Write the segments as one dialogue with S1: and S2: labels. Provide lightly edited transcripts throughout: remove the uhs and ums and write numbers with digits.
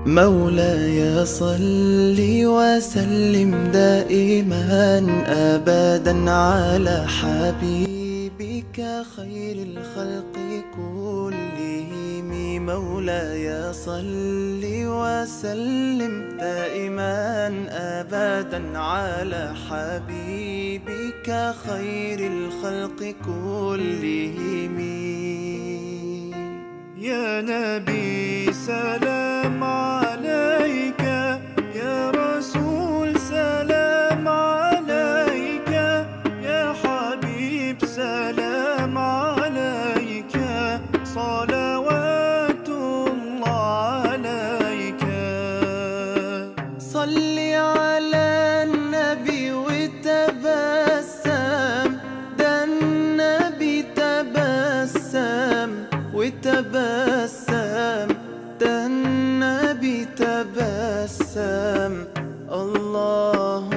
S1: مولاي صل وسلم دائما أبدا على حبيبك خير الخلق كلهم. مولاي صل وسلم دائما أبدا على حبيبك خير الخلق كلهم.
S2: يا نبي سلام عليك، يا رسول سلام عليك، يا حبيب سلام عليك، صلوات الله عليك.
S1: صل على النبي وتبسم، ده النبي تبسم وتبسم، ده النبي تبسم. اللهم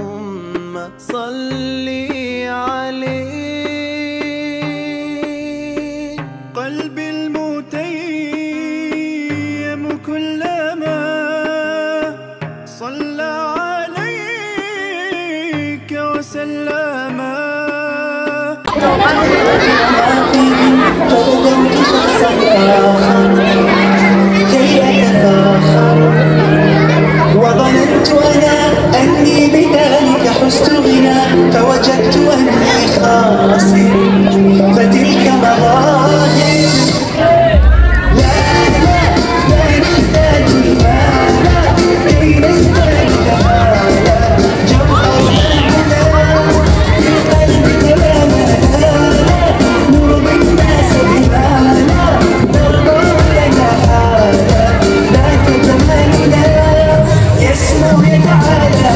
S1: صل عليه.
S2: قلبي المتيم كلما صلى عليك وسلم.
S3: وظننت أنا أني بذلك حزت غنى، فوجدت أني خاسر، فتلك مظاهر. لا لا لا نحتاج المال كي نزداد كمالا، جوهر الهدى في القلب تماما، نرضي الناس بما لا نرضى لنا حالا. ذاك جمالنا يسمو يتعالى.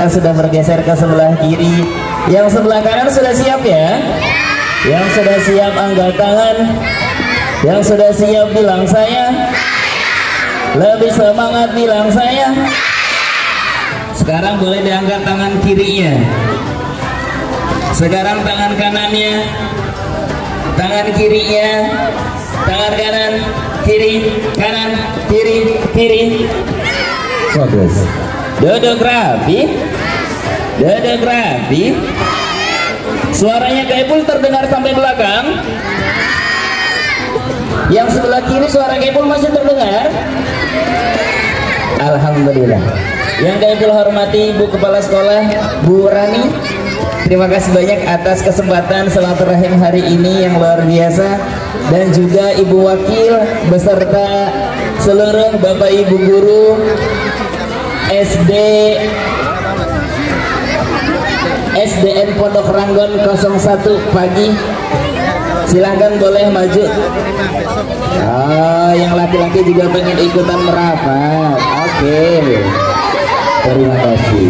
S4: Sudah bergeser ke sebelah kiri. Yang sebelah kanan sudah siap ya? Yang sudah siap angkat tangan. Yang sudah siap bilang saya. Lebih semangat bilang saya. Sekarang boleh diangkat tangan kirinya. Sekarang tangan kanannya. Tangan kirinya. Tangan kanan, kiri, kanan, kiri, kiri. Fokus. Duduk rapi. Duduk rapi. Suaranya Kaipul terdengar sampai belakang. Yang sebelah kiri suara Kaipul masih terdengar. Alhamdulillah. Yang Kaipul hormati Ibu Kepala Sekolah Bu Rani, terima kasih banyak atas kesempatan silaturahim hari ini yang luar biasa. Dan juga Ibu Wakil beserta seluruh Bapak Ibu Guru SDN Pondok Ranggon 01 pagi. Silahkan boleh maju. Oh, yang laki-laki juga pengen ikutan merapat. Oke. Terima kasih.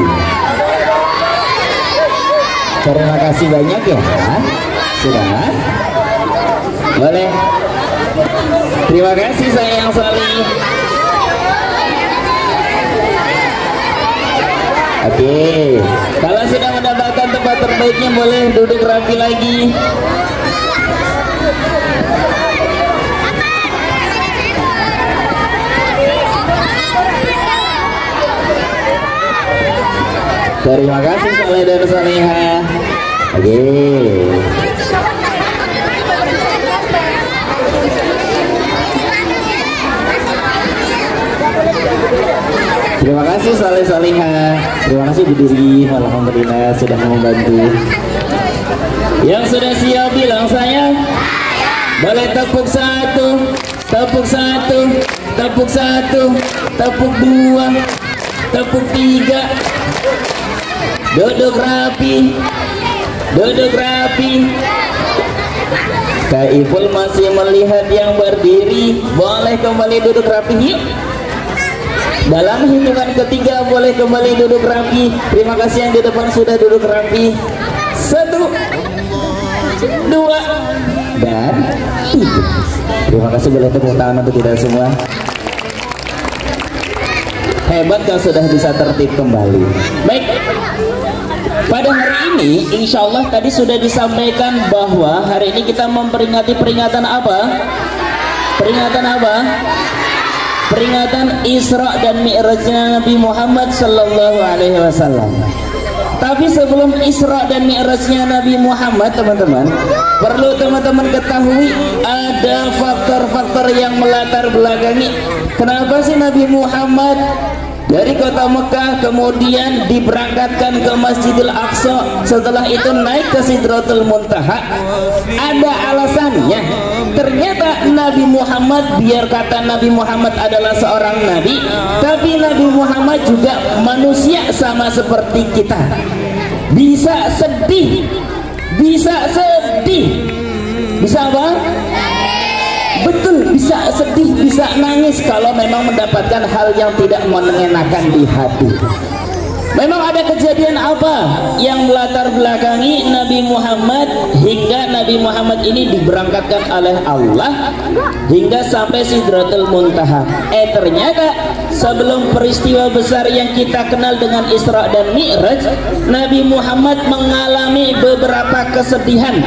S4: Terima kasih banyak ya. Sudah. Boleh. Terima kasih sayang sekali. Oke. Kalau sudah mendapatkan tempat terbaiknya boleh duduk rapi lagi. Terima kasih Saleh dan Saleha. Oke. Terima kasih Saleh Saleha. Terima kasih Bu Diri. Alhamdulillah sudah membantu. Yang sudah siap bilang saya. Boleh tepuk satu, tepuk satu, tepuk satu, tepuk dua, tepuk tiga. Duduk rapi. Duduk rapi. Kaipul masih melihat yang berdiri. Boleh kembali duduk rapi yuk. Dalam hitungan ketiga boleh kembali duduk rapi. Terima kasih yang di depan sudah duduk rapi. 1, 2, dan 3. Terima kasih, boleh tepuk tangan untuk kita semua. Hebat kalau sudah bisa tertib kembali. Baik. Pada hari ini insya Allah tadi sudah disampaikan bahwa hari ini kita memperingati peringatan apa? Peringatan apa? Peringatan Isra dan Mi'rajnya Nabi Muhammad Sallallahu Alaihi Wasallam. Tapi sebelum Isra dan Mi'rajnya Nabi Muhammad, teman-teman, perlu teman-teman ketahui ada faktor-faktor yang melatar belakangi kenapa sih Nabi Muhammad dari kota Mekah kemudian diberangkatkan ke Masjidil Aqsa, setelah itu naik ke Sidratul Muntaha. Ada alasannya. Ternyata Nabi Muhammad, biar kata Nabi Muhammad adalah seorang nabi, tapi Nabi Muhammad juga manusia sama seperti kita. Bisa sedih, bisa sedih, bisa apa? Betul, bisa sedih, bisa nangis kalau memang mendapatkan hal yang tidak mengenakan di hati. Memang ada kejadian apa yang melatar belakangi Nabi Muhammad hingga Nabi Muhammad ini diberangkatkan oleh Allah hingga sampai Sidratul Muntaha. Ternyata sebelum peristiwa besar yang kita kenal dengan Isra dan Mi'raj, Nabi Muhammad mengalami beberapa kesedihan.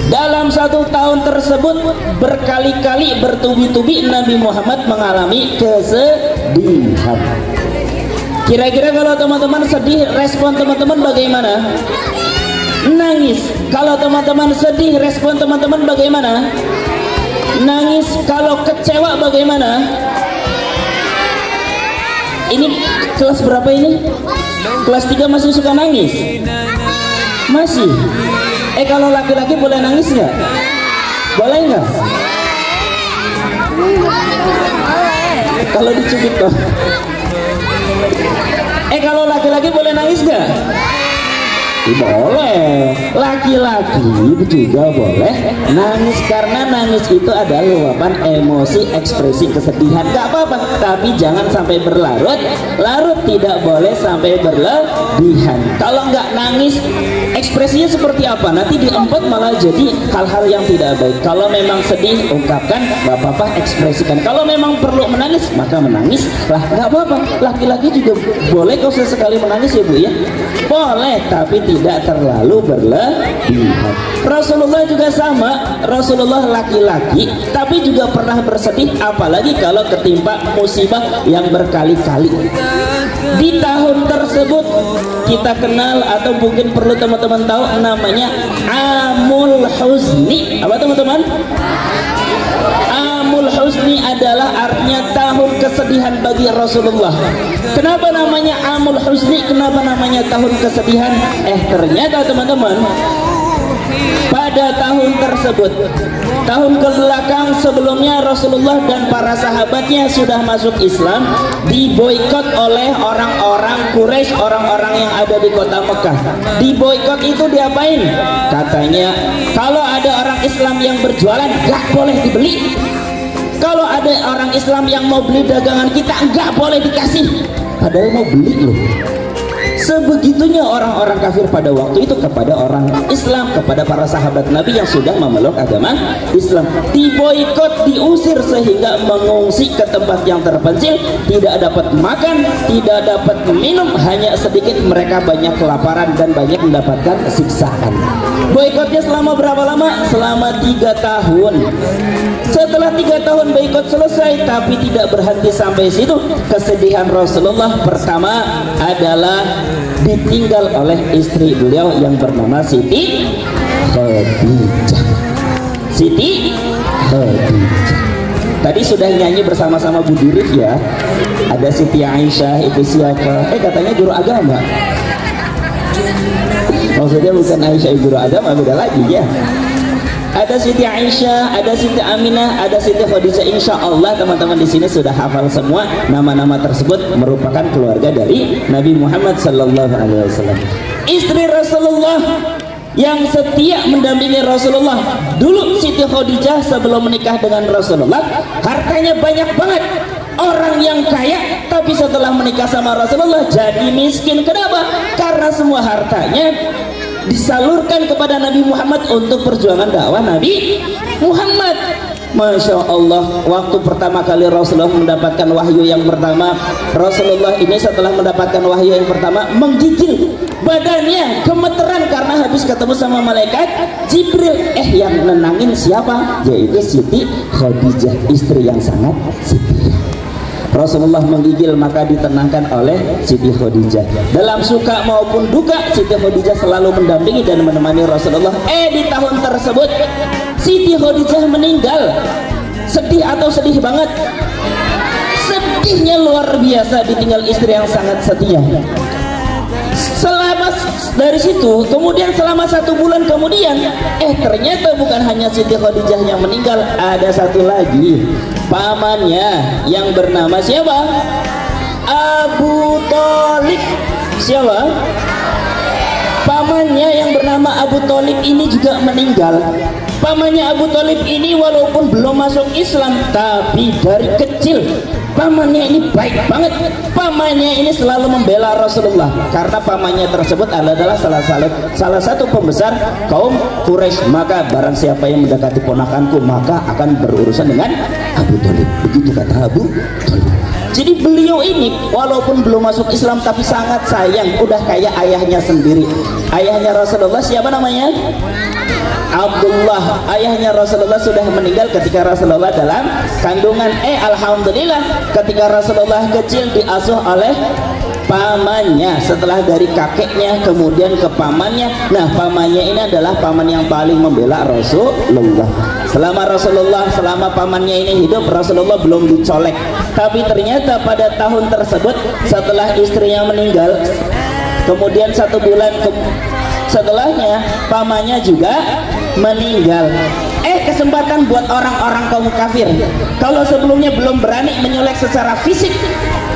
S4: Dalam 1 tahun tersebut berkali-kali bertubi-tubi Nabi Muhammad mengalami kesedihan. Kira-kira kalau teman-teman sedih, respon teman-teman bagaimana? Nangis. Kalau teman-teman sedih, respon teman-teman bagaimana? Nangis. Kalau kecewa bagaimana? Ini kelas berapa ini? Kelas 3 masih suka nangis? Masih? Kalau laki-laki boleh nangis nggak? Boleh nggak? Kalau dicubit toh. Kalau laki-laki boleh nangis nggak? Boleh, laki-laki juga boleh nangis karena nangis itu adalah luapan emosi, ekspresi kesedihan, gak apa-apa, tapi jangan sampai berlarut-larut, tidak boleh sampai berlebihan. Kalau nggak nangis, ekspresinya seperti apa? Nanti diempet malah jadi hal-hal yang tidak baik. Kalau memang sedih, ungkapkan, gak apa-apa, ekspresikan. Kalau memang perlu menangis, maka menangis lah, gak apa-apa. Laki-laki juga boleh kok sesekali menangis ya Bu ya, boleh, tapi tidak terlalu berlebihan. Rasulullah juga sama, Rasulullah laki-laki tapi juga pernah bersedih, apalagi kalau ketimpa musibah yang berkali-kali. Di tahun tersebut kita kenal atau mungkin perlu teman-teman tahu namanya Amul Huzni. Apa teman-teman? Amul Huzni adalah artinya tahun kesedihan bagi Rasulullah. Kenapa namanya Amul Huzni? Kenapa namanya tahun kesedihan? Ternyata teman-teman, pada tahun tersebut, tahun kebelakang sebelumnya Rasulullah dan para sahabatnya sudah masuk Islam, diboikot oleh orang-orang Quraisy, orang-orang yang ada di kota Mekah. Diboikot itu diapain? Katanya kalau ada orang Islam yang berjualan gak boleh dibeli, kalau ada orang Islam yang mau beli dagangan kita nggak boleh dikasih, padahal mau beli loh. Sebegitunya orang-orang kafir pada waktu itu kepada orang Islam, kepada para sahabat Nabi yang sudah memeluk agama Islam. Diboikot, diusir sehingga mengungsi ke tempat yang terpencil, tidak dapat makan, tidak dapat minum, hanya sedikit mereka banyak kelaparan dan banyak mendapatkan siksaan. Boikotnya selama berapa lama? Selama 3 tahun. Setelah 3 tahun boikot selesai, tapi tidak berhenti sampai situ. Kesedihan Rasulullah pertama adalah ditinggal oleh istri beliau yang bernama Siti Khadijah. Siti Khadijah. Tadi sudah nyanyi bersama-sama Bu Dirif ya. Ada Siti Aisyah, itu siapa? Katanya guru agama. Maksudnya bukan Aisyah guru agama, beda lagi ya. Ada Siti Aisyah, ada Siti Aminah, ada Siti Khadijah. Insya Allah teman-teman di sini sudah hafal semua nama-nama tersebut, merupakan keluarga dari Nabi Muhammad Sallallahu Alaihi Wasallam. Istri Rasulullah yang setia mendampingi Rasulullah. Dulu Siti Khadijah sebelum menikah dengan Rasulullah, hartanya banyak banget. Orang yang kaya, tapi setelah menikah sama Rasulullah jadi miskin. Kenapa? Karena semua hartanya disalurkan kepada Nabi Muhammad untuk perjuangan dakwah Nabi Muhammad. Masya Allah, waktu pertama kali Rasulullah mendapatkan wahyu yang pertama, Rasulullah ini setelah mendapatkan wahyu yang pertama menggigil, badannya gemeteran karena habis ketemu sama malaikat Jibril. Yang nenangin siapa? Yaitu Siti Khadijah, istri yang sangat setia. Rasulullah menggigil, maka ditenangkan oleh Siti Khadijah. Dalam suka maupun duka, Siti Khadijah selalu mendampingi dan menemani Rasulullah. Di tahun tersebut Siti Khadijah meninggal. Sedih atau sedih banget? Sedihnya luar biasa ditinggal istri yang sangat setia. Selama dari situ, kemudian selama 1 bulan kemudian, ternyata bukan hanya Siti Khadijah yang meninggal, ada satu lagi, pamannya yang bernama siapa? Abu Thalib. Siapa? Pamannya yang bernama Abu Thalib ini juga meninggal. Pamannya Abu Thalib ini walaupun belum masuk Islam, tapi dari kecil pamannya ini baik banget. Pamannya ini selalu membela Rasulullah karena pamannya tersebut adalah salah satu pembesar kaum Quraisy. Maka barang siapa yang mendekati ponakanku maka akan berurusan dengan Abu Thalib. Begitu kata Abu Thalib. Jadi beliau ini walaupun belum masuk Islam tapi sangat sayang, udah kayak ayahnya sendiri. Ayahnya Rasulullah siapa namanya? Abdullah. Ayahnya Rasulullah sudah meninggal ketika Rasulullah dalam kandungan. Alhamdulillah ketika Rasulullah kecil diasuh oleh pamannya, setelah dari kakeknya kemudian ke pamannya. Nah, pamannya ini adalah paman yang paling membela Rasulullah. Selama pamannya ini hidup, Rasulullah belum dicolek. Tapi ternyata pada tahun tersebut setelah istrinya meninggal, kemudian 1 bulan setelahnya pamannya juga meninggal. Kesempatan buat orang-orang kaum kafir, kalau sebelumnya belum berani menyolek secara fisik,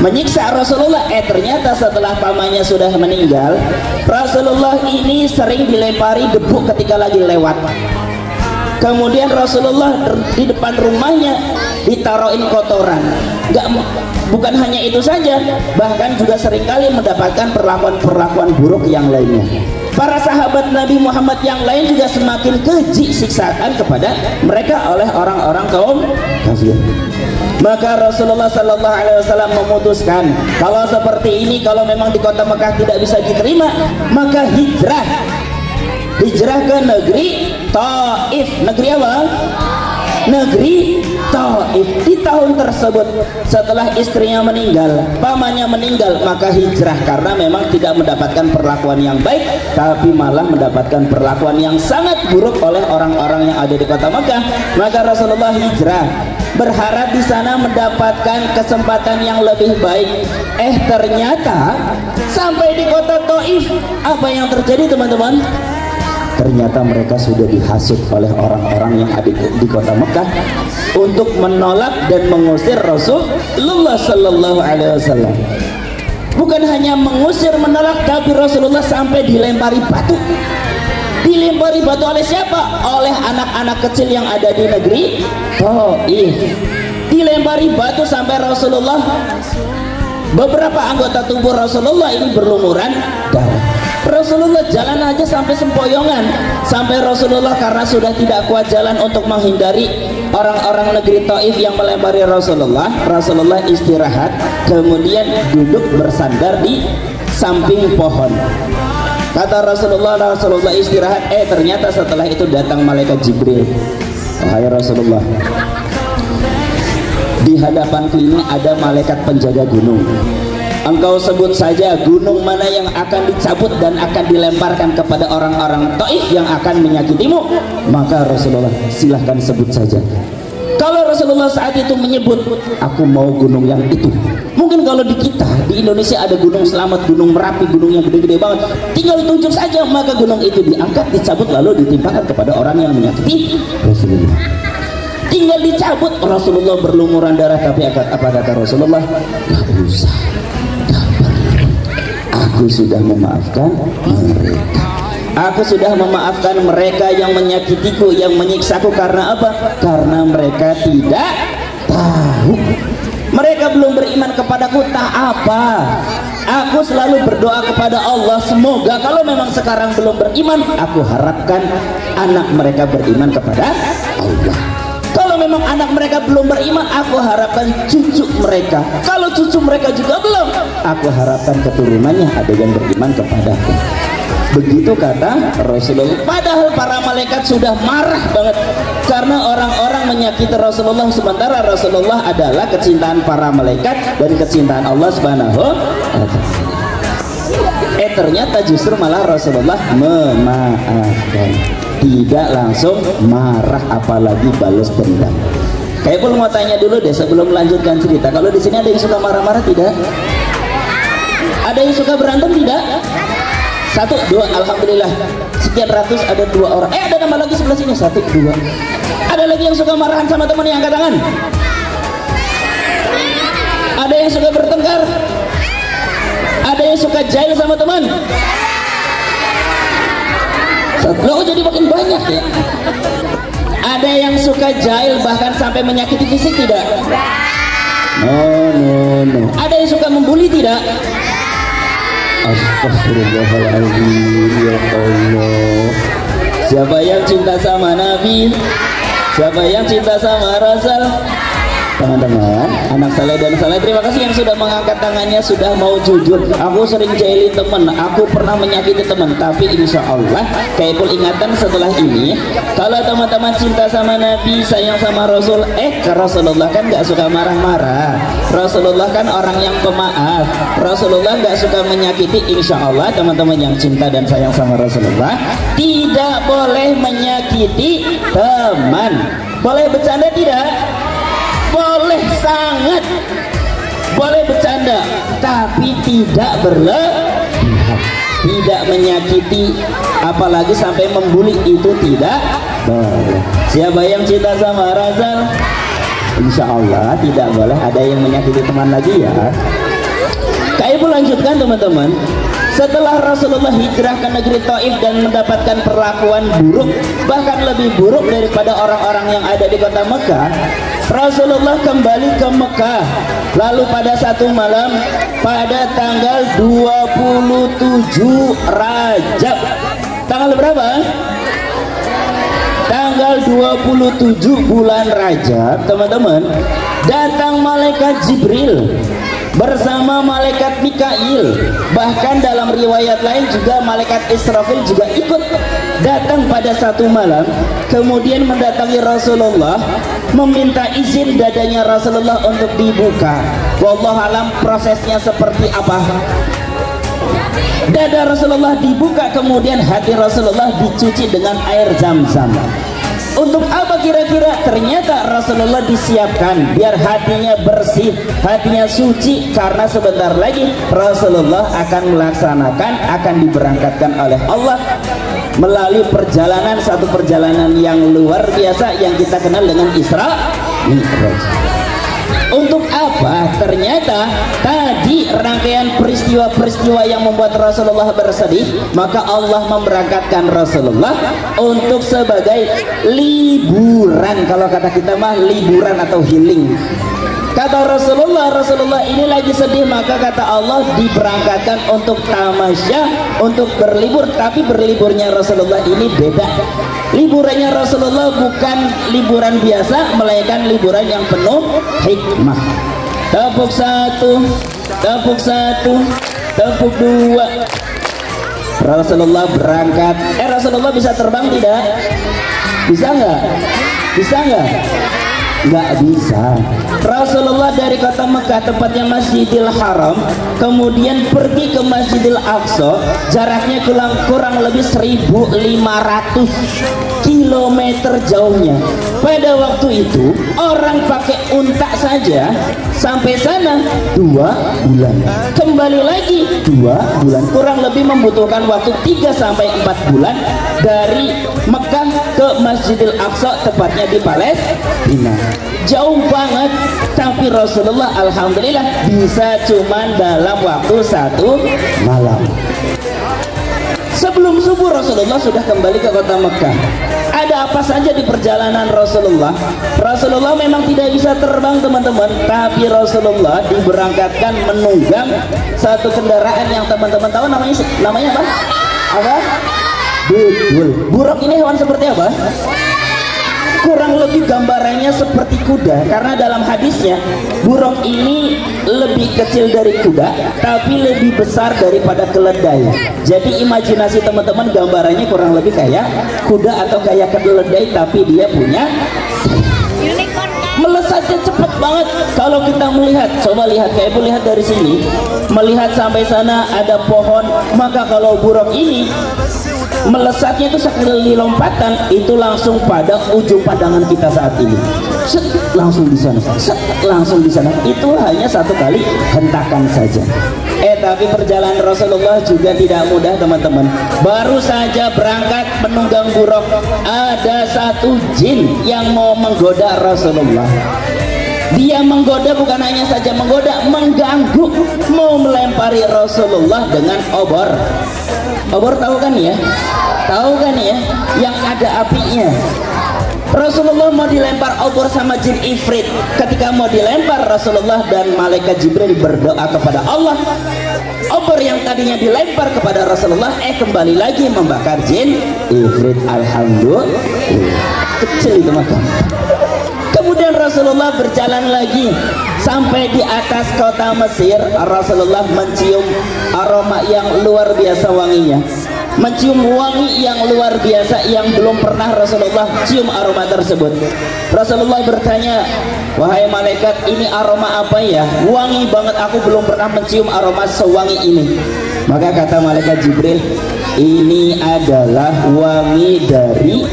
S4: menyiksa Rasulullah. Ternyata setelah pamannya sudah meninggal, Rasulullah ini sering dilempari debu ketika lagi lewat. Kemudian Rasulullah di depan rumahnya ditaruhin kotoran. Bukan hanya itu saja, bahkan juga seringkali mendapatkan perlakuan-perlakuan buruk yang lainnya. Para sahabat Nabi Muhammad yang lain juga semakin keji siksaan kepada mereka oleh orang-orang kaum kafir. Maka Rasulullah Sallallahu Alaihi Wasallam memutuskan, kalau seperti ini, kalau memang di kota Mekah tidak bisa diterima, maka hijrah ke negeri Taif. Negeri apa? Negeri Taif. Di tahun tersebut setelah istrinya meninggal, pamannya meninggal, maka hijrah karena memang tidak mendapatkan perlakuan yang baik, tapi malah mendapatkan perlakuan yang sangat buruk oleh orang-orang yang ada di kota Mekah. Maka Rasulullah hijrah, berharap di sana mendapatkan kesempatan yang lebih baik. Ternyata sampai di kota Taif, apa yang terjadi teman-teman? Ternyata mereka sudah dihasut oleh orang-orang yang ada di kota Mekah untuk menolak dan mengusir Rasulullah Sallallahu Alaihi Wasallam. Bukan hanya mengusir, menolak, tapi Rasulullah sampai dilempari batu. Dilempari batu oleh siapa? Oleh anak-anak kecil yang ada di negeri Taif. Dilempari batu sampai Rasulullah, beberapa anggota tubuh Rasulullah ini berlumuran darah. Rasulullah jalan aja sampai sempoyongan, sampai Rasulullah karena sudah tidak kuat jalan untuk menghindari orang-orang negeri Taif yang melempari Rasulullah. Rasulullah istirahat, kemudian duduk bersandar di samping pohon. Kata Rasulullah istirahat. Ternyata setelah itu datang malaikat Jibril. Wahai Rasulullah, di hadapanku ini ada malaikat penjaga gunung. Engkau sebut saja gunung mana yang akan dicabut dan akan dilemparkan kepada orang-orang Taif yang akan menyakitimu. Maka Rasulullah, silahkan sebut saja. Kalau Rasulullah saat itu menyebut, aku mau gunung yang itu. Mungkin kalau di kita, di Indonesia ada gunung Selamat, gunung Merapi, gunung yang gede-gede banget, tinggal tunjuk saja, maka gunung itu diangkat, dicabut, lalu ditimpakan kepada orang yang menyakiti Rasulullah. Tinggal dicabut. Rasulullah berlumuran darah, tapi apa kata Rasulullah? Gak usah, aku sudah memaafkan mereka. Aku sudah memaafkan mereka yang menyakitiku, yang menyiksaku. Karena apa? Karena mereka tidak tahu. Mereka belum beriman kepadaku, tak apa. Aku selalu berdoa kepada Allah, semoga kalau memang sekarang belum beriman, aku harapkan anak mereka beriman kepada Allah. Kalau memang anak mereka belum beriman, aku harapkan cucu mereka. Kalau cucu mereka juga belum, aku harapkan keturunannya ada yang beriman kepadaku. Begitu kata Rasulullah. Padahal para malaikat sudah marah banget karena orang-orang menyakiti Rasulullah, sementara Rasulullah adalah kecintaan para malaikat dan kecintaan Allah Subhanahu wa ta'ala. Ternyata justru malah Rasulullah memaafkan, tidak langsung marah apalagi balas dendam. Kayak pun mau tanya dulu deh sebelum melanjutkan cerita, kalau di sini ada yang suka marah-marah tidak? Ada yang suka berantem tidak? Satu, dua, alhamdulillah. Sekian ratus ada 2 orang. Ada nama lagi sebelah sini. 1, 2. Ada lagi yang suka marahan sama teman, yang angkat tangan. Ada yang suka bertengkar. Ada yang suka jahil sama teman. Loh, jadi makin banyak ya. Ada yang suka jahil bahkan sampai menyakiti fisik tidak? No. Ada yang suka membuli tidak? Astagfirullahaladzim, ya Allah. Siapa yang cinta sama Nabi? Siapa yang cinta sama Rasul? Teman-teman, anak saleh dan saleh, terima kasih yang sudah mengangkat tangannya, sudah mau jujur. Aku sering jahilin teman, aku pernah menyakiti teman, tapi insya Allah Kaipul ingatan setelah ini, kalau teman-teman cinta sama Nabi, sayang sama Rasul, Rasulullah kan gak suka marah-marah. Rasulullah kan orang yang pemaaf. Rasulullah gak suka menyakiti. Insya Allah teman-teman yang cinta dan sayang sama Rasulullah tidak boleh menyakiti teman. Boleh bercanda tidak? Boleh, sangat boleh bercanda, tapi tidak berlebihan, tidak menyakiti, apalagi sampai membuli, itu tidak boleh. Siapa yang cinta sama Rasul? Insya Allah tidak boleh ada yang menyakiti teman lagi ya. Kak Ibu lanjutkan teman-teman. Setelah Rasulullah hijrah ke negeri Taif dan mendapatkan perlakuan buruk, bahkan lebih buruk daripada orang-orang yang ada di kota Mekah, Rasulullah kembali ke Mekah. Lalu pada satu malam pada tanggal 27 Rajab. Tanggal berapa? Tanggal 27 bulan Rajab, teman-teman, datang malaikat Jibril bersama malaikat Mikail. Bahkan dalam riwayat lain juga malaikat Israfil juga ikut datang pada satu malam, kemudian mendatangi Rasulullah, meminta izin dadanya Rasulullah untuk dibuka. Wallahu alam prosesnya seperti apa. Dada Rasulullah dibuka, kemudian hati Rasulullah dicuci dengan air Zam-Zam. Untuk apa kira-kira? Ternyata Rasulullah disiapkan biar hatinya bersih, hatinya suci, karena sebentar lagi Rasulullah akan akan diberangkatkan oleh Allah melalui perjalanan, satu perjalanan yang luar biasa yang kita kenal dengan Isra Mi'raj. Untuk apa? Ternyata tadi rangkaian peristiwa-peristiwa yang membuat Rasulullah bersedih, maka Allah memberangkatkan Rasulullah untuk sebagai liburan. Kalau kata kita mah liburan atau healing. Kata Rasulullah ini lagi sedih, maka kata Allah diberangkatkan untuk tamasya, untuk berlibur. Tapi berliburnya Rasulullah ini beda. Liburannya Rasulullah bukan liburan biasa, melainkan liburan yang penuh hikmah. Tepuk satu, tepuk satu, tepuk dua. Rasulullah berangkat. Rasulullah bisa terbang tidak? Bisa nggak? Bisa nggak? Nggak bisa. Rasulullah dari kota Mekah, tempatnya Masjidil Haram, kemudian pergi ke Masjidil Aqsa, jaraknya kurang lebih 1.500 kilometer jauhnya. Pada waktu itu orang pakai unta saja sampai sana 2 bulan, kembali lagi 2 bulan, kurang lebih membutuhkan waktu 3-4 bulan dari Mekah ke Masjidil Aqsa, tepatnya di Palestina. Jauh banget, tapi Rasulullah alhamdulillah bisa cuman dalam waktu 1 malam. Sebelum subuh Rasulullah sudah kembali ke kota Mekah. Ada apa saja di perjalanan Rasulullah? Rasulullah memang tidak bisa terbang teman-teman, tapi Rasulullah diberangkatkan menunggang satu kendaraan yang teman-teman tahu namanya apa? Apa? Betul. Buruk ini hewan seperti apa? Kurang lebih gambarannya seperti kuda, karena dalam hadisnya buruk ini lebih kecil dari kuda tapi lebih besar daripada keledai. Jadi imajinasi teman-teman gambarannya kurang lebih kayak kuda atau kayak keledai, tapi dia punya unicorn. Melesatnya cepat banget. Kalau kita melihat, coba lihat, kayak ibu lihat dari sini, melihat sampai sana ada pohon, maka kalau buruk ini melesatnya itu sekali lompatan itu langsung pada ujung pandangan kita saat ini. Set, langsung di sana. Set, langsung di sana. Itu hanya satu kali hentakan saja. Tapi perjalanan Rasulullah juga tidak mudah teman-teman. Baru saja berangkat menunggang buruk, ada satu jin yang mau menggoda Rasulullah. Dia menggoda, bukan hanya saja menggoda, mengganggu, mau melempari Rasulullah dengan obor. Obor tahu kan ya? Tahu kan ya? Yang ada apinya. Rasulullah mau dilempar obor sama jin ifrit. Ketika mau dilempar, Rasulullah dan malaikat Jibril berdoa kepada Allah. Obor yang tadinya dilempar kepada Rasulullah kembali lagi membakar jin ifrit. Alhamdulillah, kecil itu maka. Kemudian Rasulullah berjalan lagi sampai di atas kota Mesir. Rasulullah mencium aroma yang luar biasa wanginya, mencium wangi yang luar biasa yang belum pernah Rasulullah cium aroma tersebut. Rasulullah bertanya, wahai malaikat, ini aroma apa ya? Wangi banget, aku belum pernah mencium aroma sewangi ini. Maka kata malaikat Jibril, ini adalah wangi dari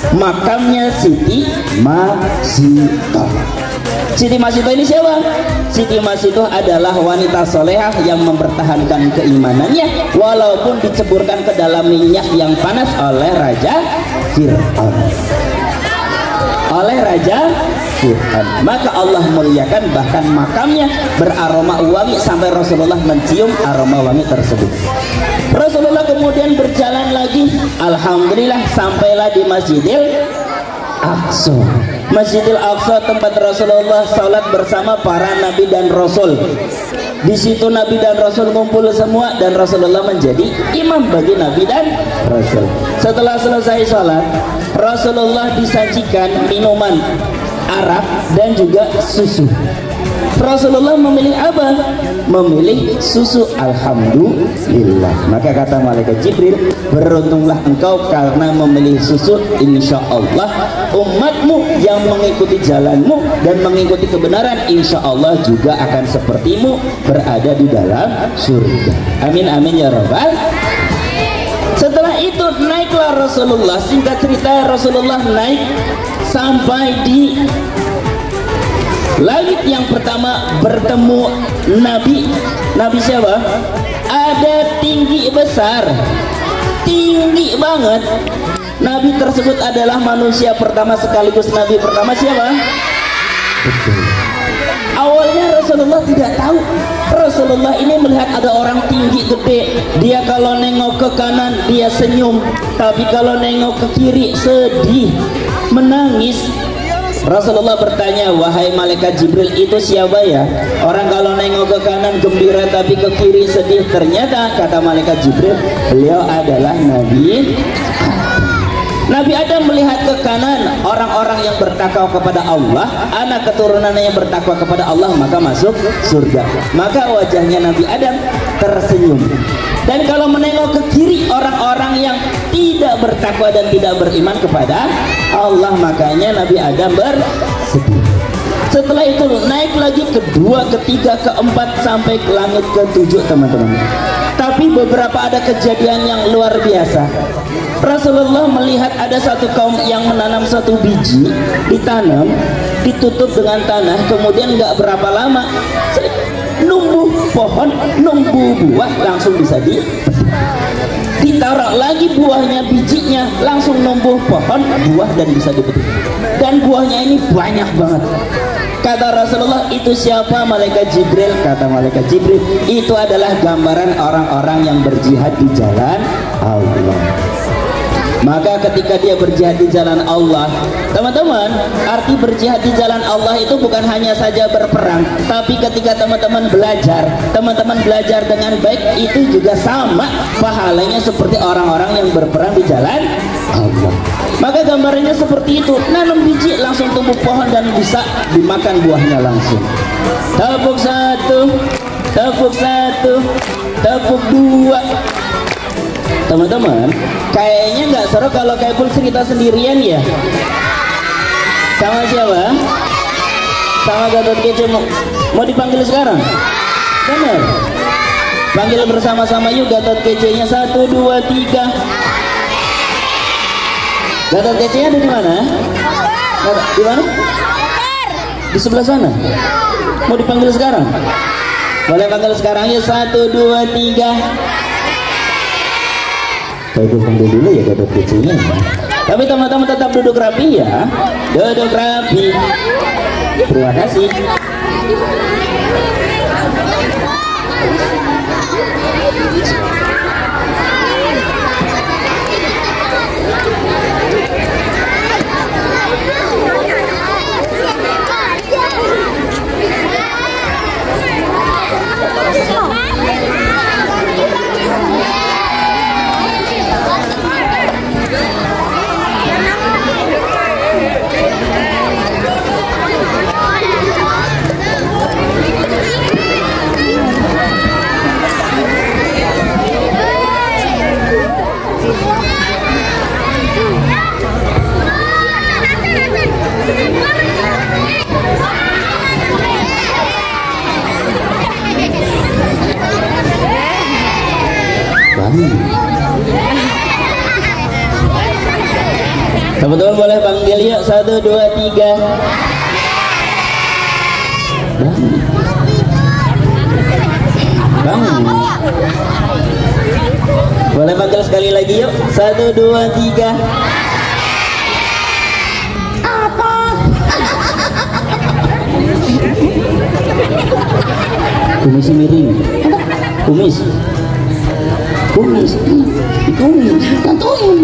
S4: makamnya Siti Masitoh. Siti Masitoh ini siapa? Siti Masitoh adalah wanita solehah yang mempertahankan keimanannya walaupun diceburkan ke dalam minyak yang panas oleh Raja Fir'aun. Oleh Raja khusyu'an. Maka Allah muliakan, bahkan makamnya beraroma wangi sampai Rasulullah mencium aroma wangi tersebut. Rasulullah kemudian berjalan lagi, alhamdulillah sampailah di Masjidil Aqsa. Masjidil Aqsa tempat Rasulullah salat bersama para nabi dan rasul. Di situ nabi dan rasul ngumpul semua dan Rasulullah menjadi imam bagi nabi dan rasul. Setelah selesai salat, Rasulullah disajikan minuman arak dan juga susu. Rasulullah memilih apa? Memilih susu. Alhamdulillah. Maka kata malaikat Jibril, beruntunglah engkau karena memilih susu. Insya Allah umatmu yang mengikuti jalanmu dan mengikuti kebenaran, insya Allah juga akan sepertimu berada di dalam surga. Amin amin ya rabbal. Setelah itu naiklah Rasulullah. Singkat cerita, Rasulullah naik sampai di langit yang pertama, bertemu Nabi. Nabi siapa? Ada tinggi besar, tinggi banget. Nabi tersebut adalah manusia pertama sekaligus Nabi pertama siapa? Betul. Awalnya Rasulullah tidak tahu. Rasulullah ini melihat ada orang tinggi gede, dia kalau nengok ke kanan dia senyum, tapi kalau nengok ke kiri sedih, menangis. Rasulullah bertanya, wahai malaikat Jibril, itu siapa ya? Orang kalau nengok ke kanan gembira tapi ke kiri sedih. Ternyata kata malaikat Jibril, beliau adalah Nabi Nabi Adam melihat ke kanan orang-orang yang bertakwa kepada Allah, anak keturunannya yang bertakwa kepada Allah, maka masuk surga. Maka wajahnya Nabi Adam tersenyum. Dan kalau menengok ke kiri orang-orang yang tidak bertakwa dan tidak beriman kepada Allah, makanya Nabi Adam bersedih. Setelah itu naik lagi kedua, ketiga, keempat sampai ke langit ketujuh, teman-teman. Tapi beberapa ada kejadian yang luar biasa. Rasulullah melihat ada satu kaum yang menanam satu biji, ditanam, ditutup dengan tanah, kemudian nggak berapa lama numbuh pohon, numbuh buah, langsung bisa ditaruh lagi buahnya, bijinya langsung numbuh pohon, buah dan bisa dipetik. Dan buahnya ini banyak banget. Kata Rasulullah, itu siapa? Malaikat Jibril. Kata malaikat Jibril, itu adalah gambaran orang-orang yang berjihad di jalan Allah. Maka ketika dia berjihad di jalan Allah, teman-teman, arti berjihad di jalan Allah itu bukan hanya saja berperang, tapi ketika teman-teman belajar dengan baik, itu juga sama pahalanya seperti orang-orang yang berperang di jalan Allah. Maka gambarnya seperti itu, nanam biji langsung tumbuh pohon dan bisa dimakan buahnya langsung. Tepuk satu, tepuk satu, tepuk dua. Teman-teman, kayaknya nggak seru kalau kayak full cerita sendirian ya. Sama siapa? Sama Gatot Kece. Mau dipanggil sekarang? Bener? Panggil bersama-sama yuk Gatot Kece-nya. 1, 2, 3. Gatot Kece-nya ada di mana? Di mana? Di sebelah sana. Mau dipanggil sekarang? Boleh panggil sekarang ya. 1, 2, 3. Saya panggil dulu ya Gatot Kece-nya. Tapi teman-teman tetap duduk rapi ya. Duduk rapi. Terima kasih. Teman-teman boleh panggil yuk. 1, 2, 3. Bang. Boleh panggil sekali lagi yuk. 1, 2, 3. Apa? Kumis miring. Kumis. Kumis. Kumis. Tentuin.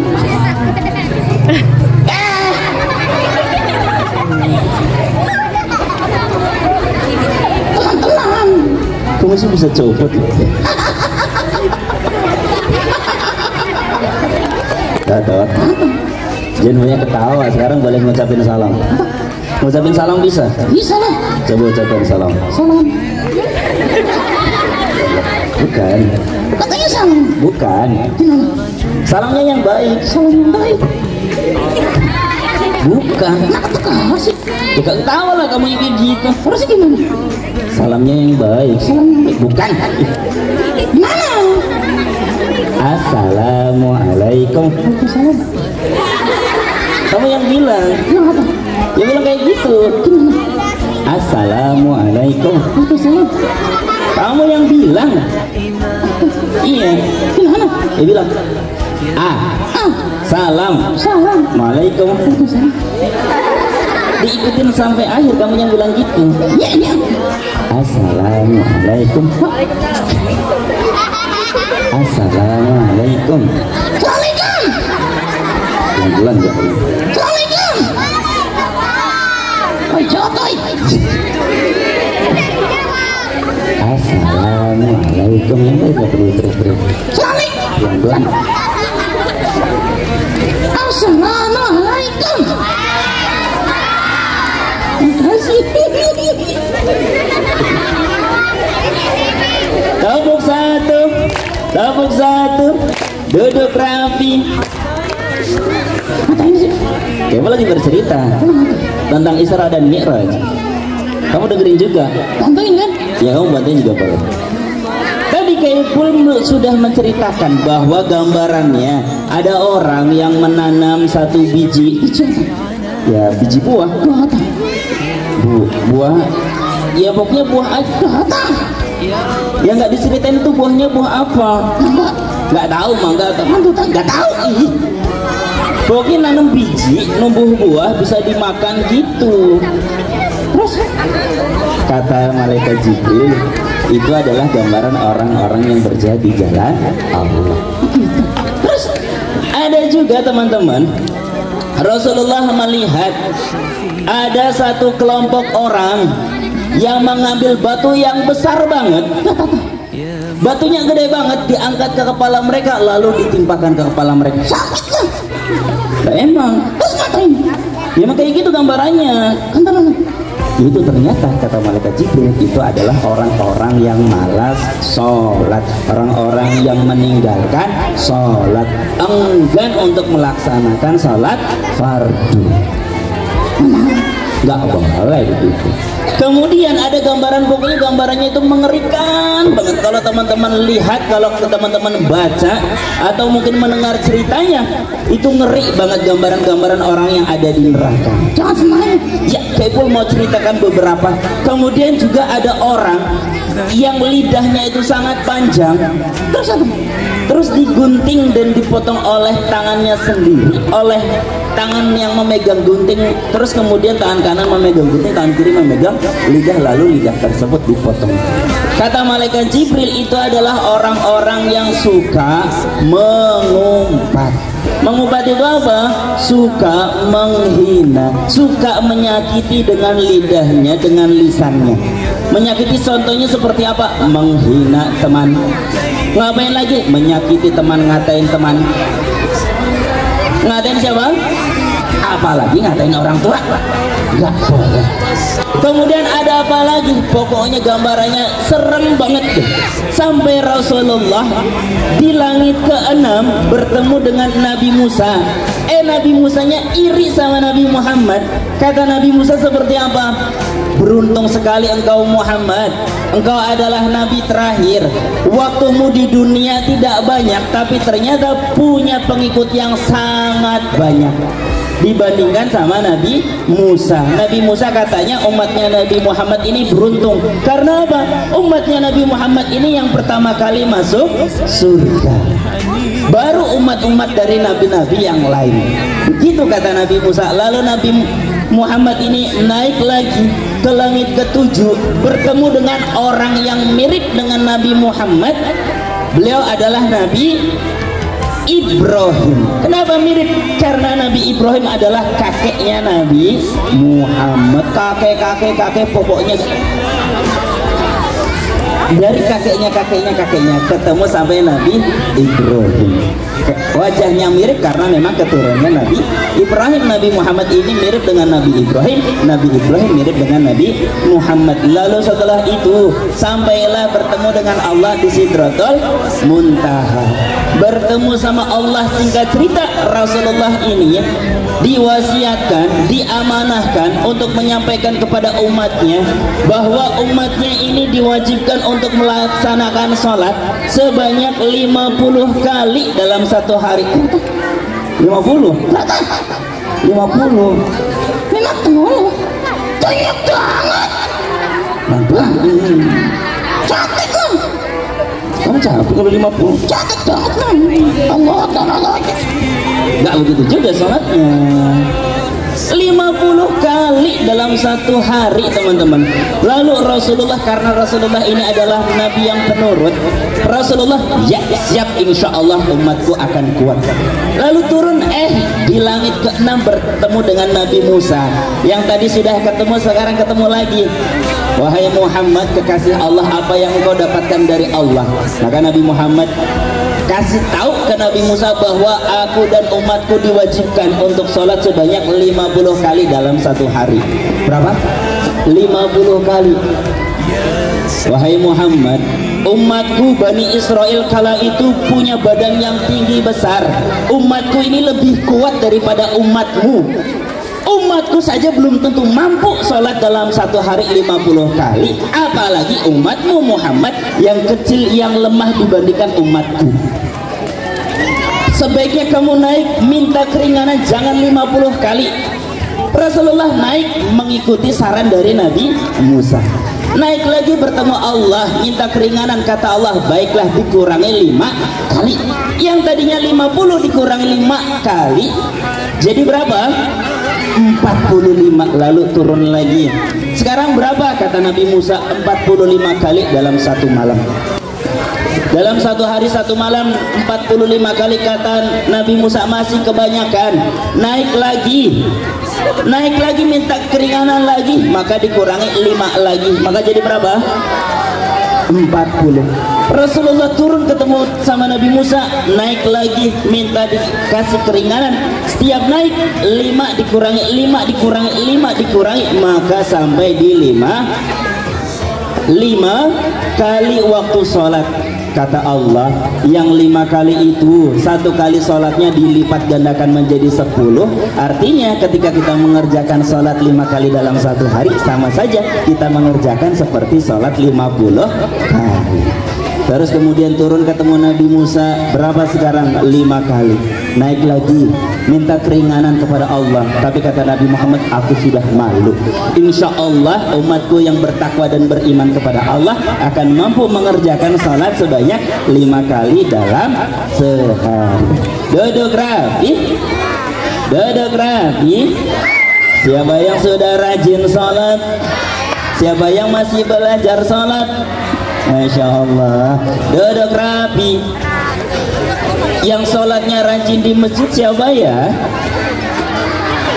S4: Tenang-tenang. Kumisnya bisa copot. Datot. Jangan banyak ketawa. Sekarang boleh ngucapin salam. Ngucapin salam bisa? Bisa lah. Coba ucapin salam. Salam. Bukan. Katanya salam. Bukan. Salamnya yang baik. Salam yang baik. Bukan. Nah, ketawa sih. Ya ketawa lah kamu yang kayak gitu. Harusnya gimana? Salamnya yang baik. Salam yang baik. Bukan. Mana? Assalamualaikum. Waalaikumsalam. Kamu yang bilang. Yang apa? Yang bilang kayak gitu. Assalamualaikum. Waalaikumsalam. Kamu yang bilang. Iya. Gimana? Dia bilang. Salam. Salam. Waalaikum. Waalaikumsalam. Diikutin sampai akhir kamu yang bilang gitu. Iya, iya. Assalamualaikum. Assalamualaikum. Assalamualaikum. Pelan-pelan ya. Assalamualaikum. Oi, jotoy. Assalamualaikum. Yang baik perlu terus-terus. Assalamualaikum. Pelan-pelan. Assalamualaikum. Makasih. Tepuk satu. Tepuk satu. Duduk rapi. Kamu lagi bercerita tentang Isra dan Mi'raj. Kamu dengerin juga. Bantuin kan? Ya kamu bantuin juga boleh. Tadi Kaipul sudah menceritakan bahwa gambarannya ada orang yang menanam satu biji. Ya biji buah. Buah. Ya pokoknya buah aja. Ya nggak diceritain itu buahnya buah apa. Nggak tahu mah nggak tahu. Pokoknya nanam biji, numbuh buah bisa dimakan gitu. Terus kata malaikat Jibril, itu adalah gambaran orang-orang yang berjihad di jalan Allah. Terus ada juga teman-teman, Rasulullah melihat ada satu kelompok orang yang mengambil batu yang besar banget. Batunya gede banget, diangkat ke kepala mereka lalu ditimpakan ke kepala mereka. Sakit kan? Nah, emang. Terus ngapain? Ya emang kayak gitu gambarannya. Itu ternyata kata malaikat Jibril itu adalah orang-orang yang malas sholat, orang-orang yang meninggalkan sholat, enggan untuk melaksanakan sholat fardu. Nggak boleh begitu. Kemudian ada gambaran, pokoknya gambarannya itu mengerikan banget. Kalau teman-teman lihat, kalau teman-teman baca atau mungkin mendengar ceritanya, itu ngeri banget gambaran-gambaran orang yang ada di neraka. Jangan semangat. Ya, Kaipul mau ceritakan beberapa. Kemudian juga ada orang yang lidahnya itu sangat panjang. Terus digunting dan dipotong oleh tangannya sendiri, oleh tangan yang memegang gunting. Terus kemudian tangan kanan memegang gunting, tangan kiri memegang lidah, lalu lidah tersebut dipotong. Kata malaikat Jibril itu adalah orang-orang yang suka mengumpat. Mengumpat itu apa? Suka menghina, suka menyakiti dengan lidahnya, dengan lisannya. Menyakiti contohnya seperti apa? Menghina teman. Ngapain lagi? Menyakiti teman, ngatain teman. Ngatain siapa? Apalagi ngatain orang tua. Gak boleh. Kemudian ada apa lagi? Pokoknya gambarannya serem banget deh. Sampai Rasulullah di langit ke-6 bertemu dengan Nabi Musa. Nabi Musanya iri sama Nabi Muhammad. Kata Nabi Musa seperti apa? Beruntung sekali engkau Muhammad, engkau adalah nabi terakhir. Waktumu di dunia tidak banyak, tapi ternyata punya pengikut yang sangat banyak dibandingkan sama Nabi Musa. Nabi Musa katanya umatnya Nabi Muhammad ini beruntung. Karena apa? Umatnya Nabi Muhammad ini yang pertama kali masuk surga, baru umat-umat dari nabi-nabi yang lain. Begitu kata Nabi Musa. Lalu Nabi Muhammad ini naik lagi ke langit ketujuh, bertemu dengan orang yang mirip dengan Nabi Muhammad. Beliau adalah Nabi Ibrahim. Kenapa mirip? Karena Nabi Ibrahim adalah kakeknya Nabi Muhammad. Kakek pokoknya dari kakeknya ketemu sampai Nabi Ibrahim. Wajahnya mirip karena memang keturunannya Nabi Ibrahim. Nabi Muhammad ini mirip dengan Nabi Ibrahim, Nabi Ibrahim mirip dengan Nabi Muhammad. Lalu setelah itu sampailah bertemu dengan Allah di Sidratul Muntaha, bertemu sama Allah. Singkat cerita, Rasulullah ini diwasiatkan, diamanahkan untuk menyampaikan kepada umatnya bahwa umatnya ini diwajibkan untuk melaksanakan sholat sebanyak 50 kali dalam satu hari. 50 memang penuh, banyak banget. Cantik kan? Kamu capek kalau 50? Cantik banget kan? Allah lagi. Nggak begitu juga sholatnya. 50 kali dalam satu hari, teman-teman. Lalu Rasulullah, karena Rasulullah ini adalah Nabi yang penurut, Rasulullah ya siap, insya Allah umatku akan kuat. Lalu turun di langit ke-6 bertemu dengan Nabi Musa yang tadi sudah ketemu, sekarang ketemu lagi. Wahai Muhammad, kekasih Allah, apa yang engkau dapatkan dari Allah? Maka Nabi Muhammad kasih tahu ke Nabi Musa bahwa aku dan umatku diwajibkan untuk sholat sebanyak 50 kali dalam satu hari. Berapa? 50 kali. Wahai Muhammad, umatku Bani Israel kala itu punya badan yang tinggi besar. Umatku ini lebih kuat daripada umatmu. Umatku saja belum tentu mampu sholat dalam satu hari 50 kali, apalagi umatmu Muhammad yang kecil, yang lemah dibandingkan umatku. Sebaiknya kamu naik minta keringanan, jangan 50 kali. Rasulullah naik mengikuti saran dari Nabi Musa. Naik lagi bertemu Allah, minta keringanan, kata Allah, baiklah dikurangi 5 kali. Yang tadinya 50 dikurangi 5 kali, jadi berapa? 45. Lalu turun lagi. Sekarang berapa? Kata Nabi Musa, 45 kali dalam satu malam. Dalam satu hari satu malam 45 kali, kata Nabi Musa, masih kebanyakan. Naik lagi minta keringanan lagi, maka dikurangi 5 lagi, maka jadi berapa? 40. Rasulullah turun ketemu sama Nabi Musa, naik lagi minta dikasih keringanan. Setiap naik 5 dikurangi 5 dikurangi 5 dikurangi, maka sampai di 5 kali waktu sholat. Kata Allah, yang 5 kali itu, satu kali sholatnya dilipat gandakan menjadi 10. Artinya ketika kita mengerjakan sholat 5 kali dalam satu hari, sama saja kita mengerjakan seperti sholat 50 kali. Terus kemudian turun ketemu Nabi Musa, berapa sekarang? 5 kali. Naik lagi minta keringanan kepada Allah, tapi kata Nabi Muhammad, aku sudah malu. Insya Allah umatku yang bertakwa dan beriman kepada Allah akan mampu mengerjakan salat sebanyak 5 kali dalam sehari. Duduk rapi, duduk rapi. Siapa yang sudah rajin salat? Siapa yang masih belajar salat? Masya Allah. Duduk rapi. Yang sholatnya rajin di masjid siapa ya?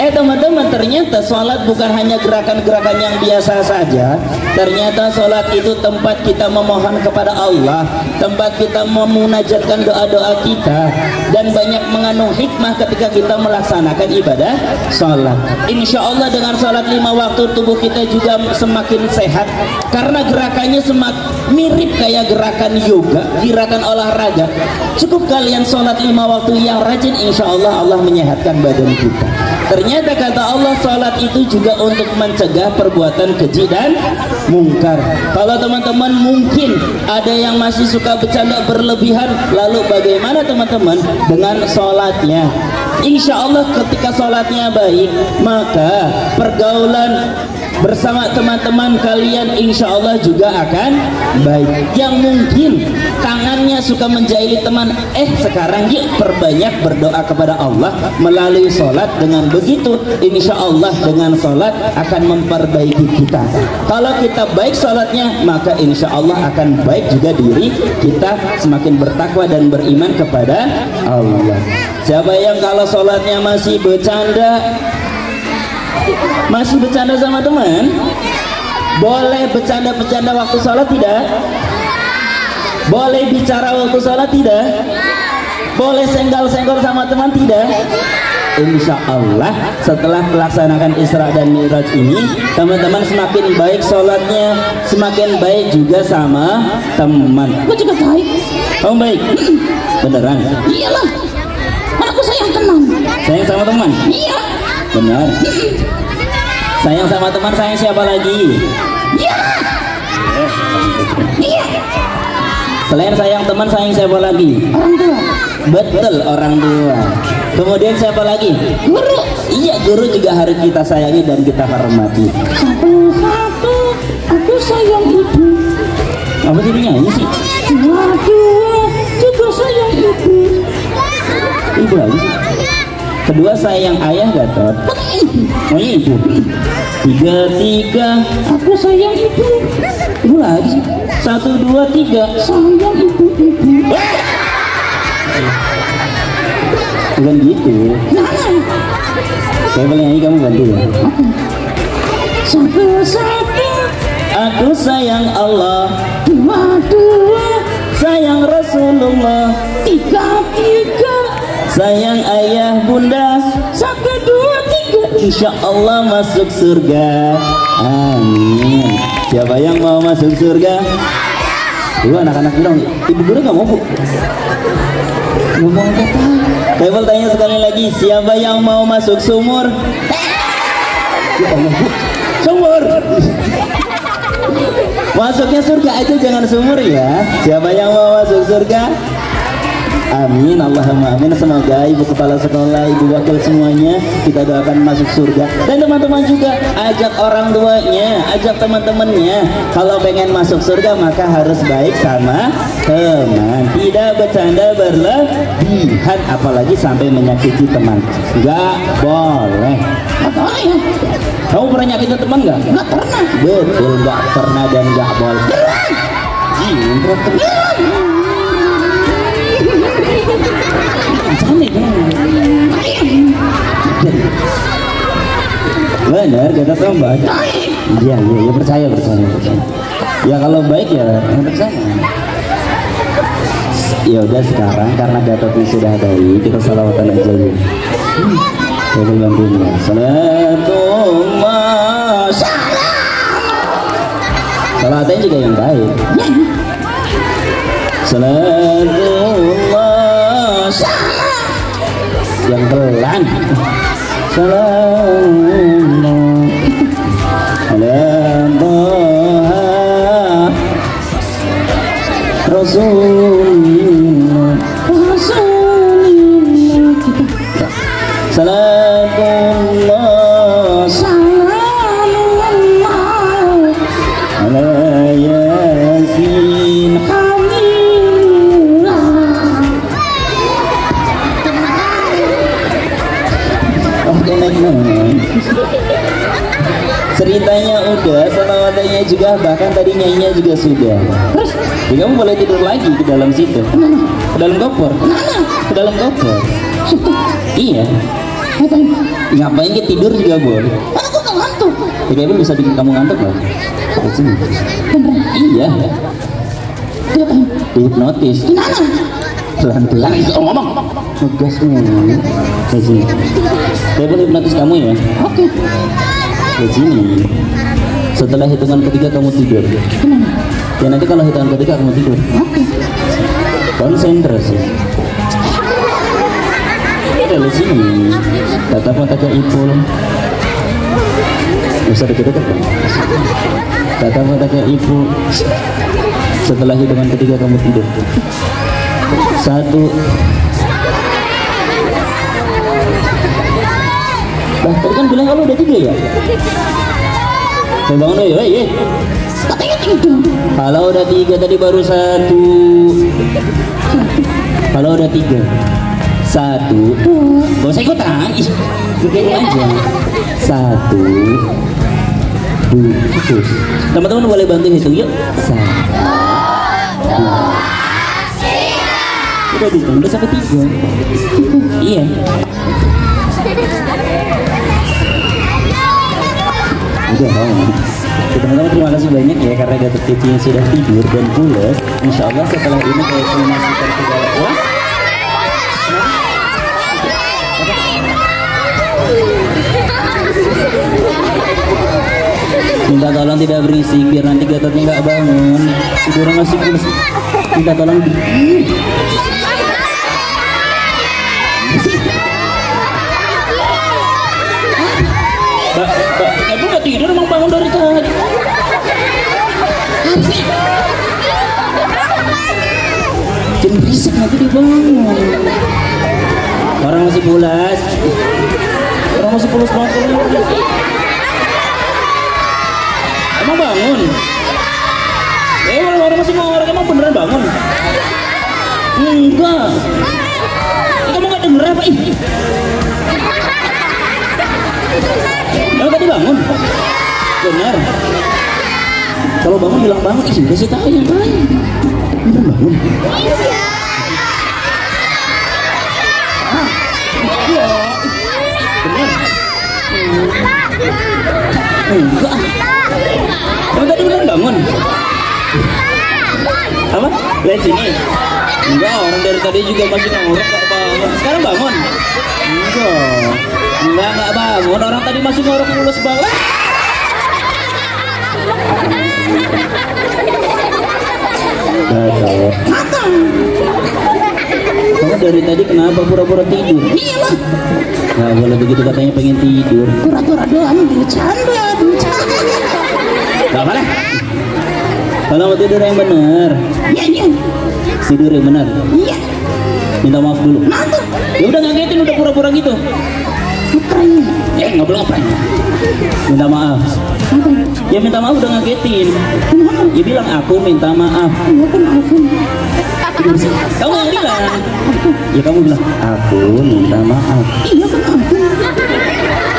S4: Teman-teman, ternyata sholat bukan hanya gerakan-gerakan yang biasa saja. Ternyata sholat itu tempat kita memohon kepada Allah, tempat kita memunajatkan doa-doa kita, dan banyak mengandung hikmah ketika kita melaksanakan ibadah sholat. Insya Allah dengan sholat 5 waktu tubuh kita juga semakin sehat, karena gerakannya semakin mirip kayak gerakan yoga, gerakan olahraga. Cukup kalian sholat 5 waktu yang rajin, insya Allah Allah menyehatkan badan kita. Ternyata kata Allah, salat itu juga untuk mencegah perbuatan keji dan mungkar. Kalau teman-teman mungkin ada yang masih suka bercanda berlebihan, lalu bagaimana teman-teman dengan salatnya? Insya Allah ketika salatnya baik, maka pergaulan bersama teman-teman kalian insya Allah juga akan baik. Yang mungkin tangannya suka menjahili teman, sekarang yuk perbanyak berdoa kepada Allah melalui sholat. Dengan begitu insya Allah dengan sholat akan memperbaiki kita. Kalau kita baik sholatnya, maka insya Allah akan baik juga diri kita, semakin bertakwa dan beriman kepada Allah. Siapa yang kalau sholatnya masih bercanda sama teman? Boleh bercanda-bercanda waktu sholat tidak? Boleh bicara waktu sholat tidak? Boleh senggol-senggol sama teman tidak? Insya Allah setelah melaksanakan Isra dan Mi'raj ini, teman-teman semakin baik sholatnya, semakin baik juga sama teman. Gue juga baik. Kamu baik? Beneran? Iyalah, anakku sayang teman. Sayang sama teman? Iya. Benar. Sayang sama teman, sayang siapa lagi? Iya. Iya. Selain sayang teman, sayang siapa lagi? Orang tua. Betul, orang tua. Kemudian siapa lagi? Guru. Iya, guru juga harus kita sayangi dan kita hormati. Satu-satu, aku sayang ibu. Apa jadi nyanyi sih? Dua, juga sayang ibu. Ibu lagi sih. Kedua sayang ayah Gatot. Oh iya ibu. Tiga, aku sayang ibu. Ibu lagi sih. 1, 2, 3 sayang ibu. Bukan gitu. Saya boleh nyanyi, kamu bantu ya. Satu, aku sayang Allah. Dua, sayang Rasulullah. Tiga, sayang ayah bunda. 1, 2, 3 insya Allah masuk surga. Amin. Siapa yang mau masuk surga? Anak-anak bilang, ibu guru nggak mau bu. Ngomong kata. Saya mau tanya sekali lagi, siapa yang mau masuk sumur? Sumur. Masuknya surga aja, jangan sumur ya. Siapa yang mau masuk surga? Amin, Allahumma amin. Semoga ibu kepala sekolah, ibu wakil semuanya kita doakan masuk surga. Dan teman-teman juga ajak orang tuanya, ajak teman-temannya. Kalau pengen masuk surga maka harus baik sama teman. Tidak bercanda berlebihan, apalagi sampai menyakiti teman. Gak boleh. Gak boleh ya. Kamu pernah nyakitin teman gak? Gak pernah. Betul, gak pernah dan gak boleh. Benar kata tambah. Iya percaya. Ya kalau baik ya percaya. Ya udah sekarang karena Gatotnya sudah baik, kita salawatan aja ya. Saya bantuin. Salatullah. Salatnya juga yang baik. Salatullah. Yang pelan. Salam Rasulullah. Salatullah. Salamullah ala Yasin Hamilullah. Oke, naik. Ceritanya udah, salawatannya juga, bahkan tadi nyanyinya juga sudah. Terus, ya kamu boleh tidur lagi ke dalam situ. Ke dalam koper. Ke dalam koper. Iya. Ngapain kita tidur juga boleh. Aku nggak ngantuk. Ya kayaknya bisa bikin kamu ngantuk loh. Ke sini. Iya. Hipnotis. Pelan-pelan. Ngomong. Ngegas ngomong. Ke sini. Saya boleh hipnotis kamu ya. Oke. Ke sini. Setelah hitungan ketiga kamu tidur. Ya nanti kalau hitungan ketiga kamu tidur. Oke. Konsentrasi. Dari sini. Tatap mata ke Ipul. Bisa deket-deket kan? Tatap mata ke Ipul. Setelah hitungan ketiga kamu tidur. 1. Tadi kan bilang kalau udah 3 ya? Ayo bangun deh, woi. Katanya tidur. Kalau udah 3 tadi baru 1. Kalau udah 3. 1. Gak usah ikutan. Ih, begini aja. 1, 2. Fokus. Teman-teman boleh bantu hitung yuk. 1, 2. Udah dihitung, udah sampai 3. Iya. Udah bangun. Teman-teman terima kasih banyak ya karena Gatot Keci sudah tidur dan pulas. Insya Allah setelah ini kayak memastikan segala puas. Minta tolong tidak berisik biar nanti Gatotnya nggak bangun. Tidurnya masih pulas. Minta tolong. Ibu nggak tidur emang bangun dari tadi. Jangan berisik nanti dibangun. Orang masih pulas. Orang masih pulas banget. Emang bangun? Orang masih ngorok emang beneran bangun? Enggak. Kamu nggak denger apa ini? Kamu tadi bangun? Benar. Kalau bangun bilang bangun, ih udah sih tahu yang lain. Bener bangun. Iya. Bener. Enggak. Kamu tadi bener bangun? Apa? Lihat sini. Enggak, orang dari tadi juga masih ngorok gak bangun. Sekarang bangun? Enggak bangun. Orang tadi masih ngorok mulus banget. Kamu dari tadi kenapa pura-pura tidur? Iya lah. Nah boleh begitu katanya pengen tidur. Pura-pura doang, bercanda. Gak apa lah. Kalau mau tidur yang benar. Iya. Tidur yang benar. Iya. Minta maaf dulu. Ya udah ngagetin udah pura-pura gitu. Nggak boleh ngapain. Minta maaf. Ya minta maaf udah ngagetin. Ya bilang aku minta maaf. Kamu yang bilang. Ya kamu bilang aku minta maaf. Iya kan aku.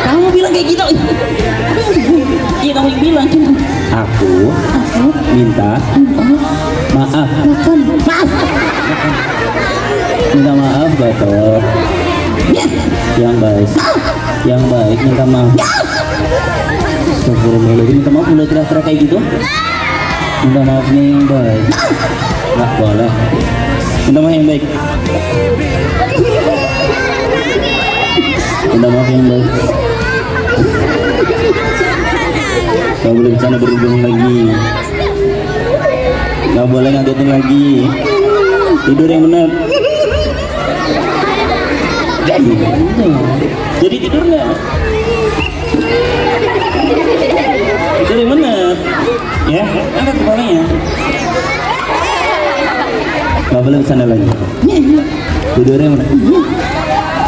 S4: Kamu bilang kayak gitu. Iya kamu yang bilang. Aku minta maaf. Maaf. Minta maaf Gatot. Yang baik. Yang baik minta maaf. Astagfirullahaladzim, minta maaf mulai teriak-teriak kayak gitu. Minta maafnya yang baik. Nggak boleh. Minta maaf yang baik. Minta maaf yang baik. Gak boleh bercanda berhubung lagi. Gak boleh ngagetin lagi. Tidur yang benar. Jadi tidur nggak? Tidur yang benar. Ya, angkat kepalanya. Gak boleh bercanda lagi. Tidur yang benar.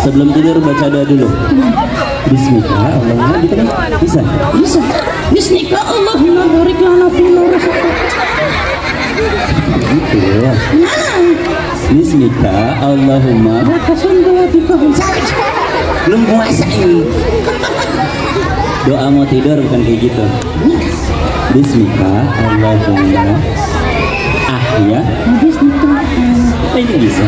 S4: Sebelum tidur baca doa dulu. Bismillah, Allahumma gitu kan? Bisa? Bisa. Bismillah, Allahumma barik lana fi ma gitu ya. Bismillah, Allahumma belum puasa ini. Doa mau tidur bukan kayak gitu. Bismillah, Allahumma ya. Ini bisa.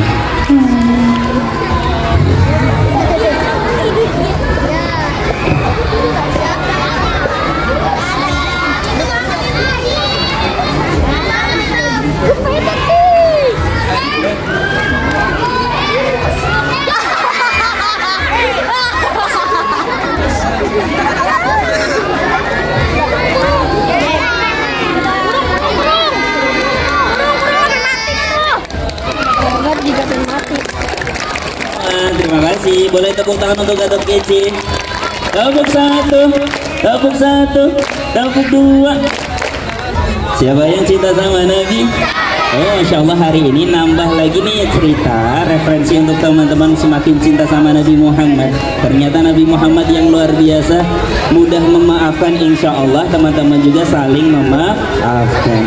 S4: Terima kasih. Boleh tepuk tangan untuk Gatot Keci. Tepuk 1, tepuk 1, tepuk 2. Siapa yang cinta sama Nabi? Oh, Insya Allah hari ini nambah lagi nih cerita referensi untuk teman-teman semakin cinta sama Nabi Muhammad. Ternyata Nabi Muhammad yang luar biasa mudah memaafkan. Insya Allah teman-teman juga saling memaafkan.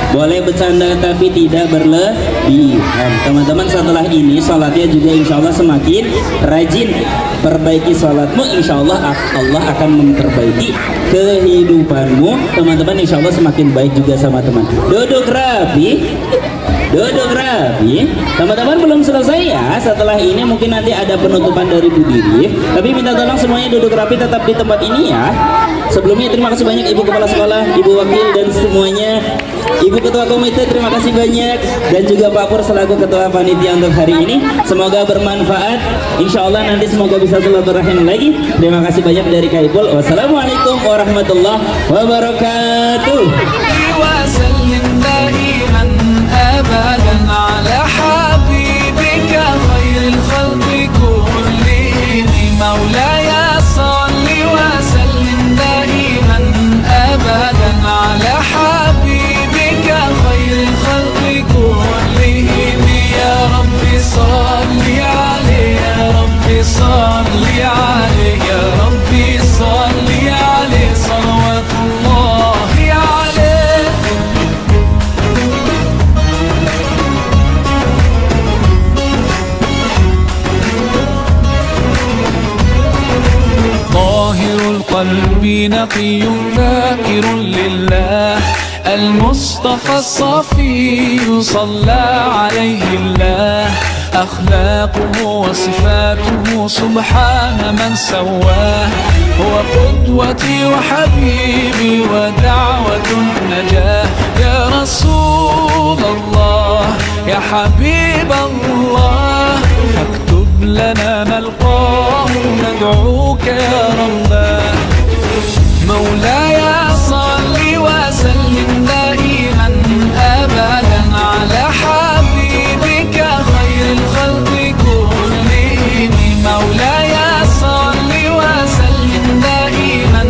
S4: Boleh bercanda tapi tidak berlebihan. Teman-teman setelah ini sholatnya juga insya Allah semakin rajin. Perbaiki sholatmu, insya Allah Allah akan memperbaiki kehidupanmu. Teman-teman insya Allah semakin baik juga sama teman. Duduk rapi. Duduk rapi. Teman-teman belum selesai ya. Setelah ini mungkin nanti ada penutupan dari Bu Diri. Tapi minta tolong semuanya duduk rapi tetap di tempat ini ya. Sebelumnya terima kasih banyak Ibu Kepala Sekolah, Ibu Wakil dan semuanya. Ibu Ketua Komite terima kasih banyak. Dan juga Pak Pur selaku Ketua Panitia untuk hari ini. Semoga bermanfaat. Insya Allah nanti semoga bisa silaturahim lagi. Terima kasih banyak dari Kak Ipul. Wassalamualaikum warahmatullahi wabarakatuh.
S5: أبدا على حبيبك خير الخلق كلهم مولاي صل وسلم دائما أبدا على حبيبك خير الخلق كلهم يا رب صل عليه يا رب صل عليه يا رب صل عليه صلوات الله عليه. طاهر القلب نقي ذاكر لله المصطفى الصفي صلى عليه الله أخلاقه وصفاته سبحان من سواه هو قدوتي وحبيبي ودعوة النجاة يا رسول الله يا حبيب الله فاكتب لنا نلقاه ندعوك يا رباه مولاي صل وسلم دائما أبدا على حبيبك خير الخلق كلهم مولاي صل وسلم دائما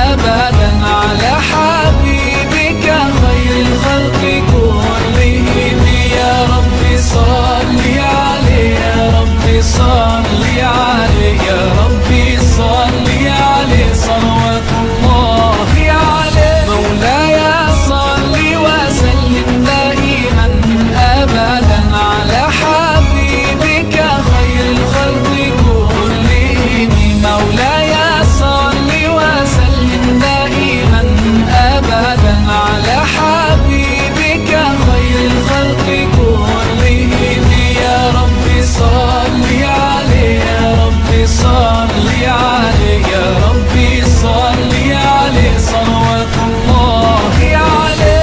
S5: أبدا على حبيبك خير الخلق كلهم يا رب صل عليه يا رب صل عليه يا رب صل عليه صلوات الله عليه مولاي صل وسلم دائما أبدا على حبيبك خير الخلق كلهم مولاي صل وسلم دائما أبدا على حبيبك خير الخلق كلهم يا رب صل عليه يا رب صل عليه يا رب صل عليه صلوات الله عليه.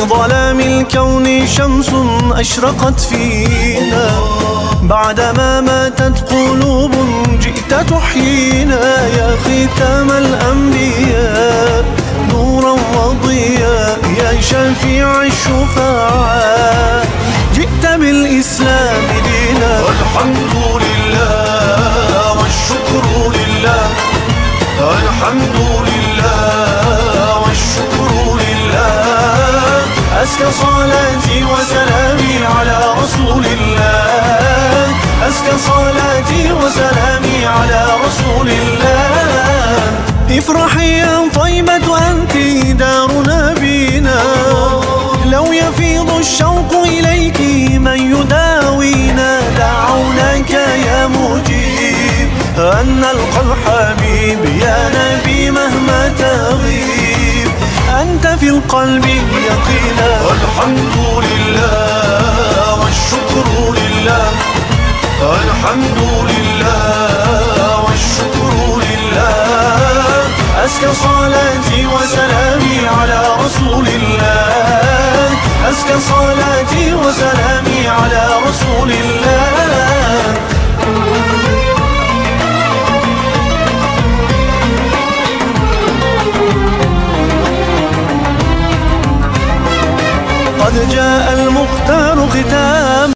S2: ظلام الكون شمس أشرقت فينا بعدما ماتت قلوب جئت تحيينا يا ختام الأنبياء نورا وضياء يا شفيع الشفعاء جئت بالإسلام دينا والحمد لله والشكر لله الحمد لله والشكر لله أزكى صلاتي وسلامي على رسول الله أزكى صلاتي وسلامي على رسول الله افرحي يا طيبة أنت دار نبينا لو يفيض الشوق إليك من يداوينا دعوناك يا مجيب أن نلقى الحبيب يا نبي مهما تغيب أنت في القلب قلبي يقينا. الحمد لله والشكر لله، الحمد لله والشكر لله. أزكى صلاتي وسلامي على رسول الله، أزكى صلاتي وسلامي على رسول الله. قد جاء المختار ختام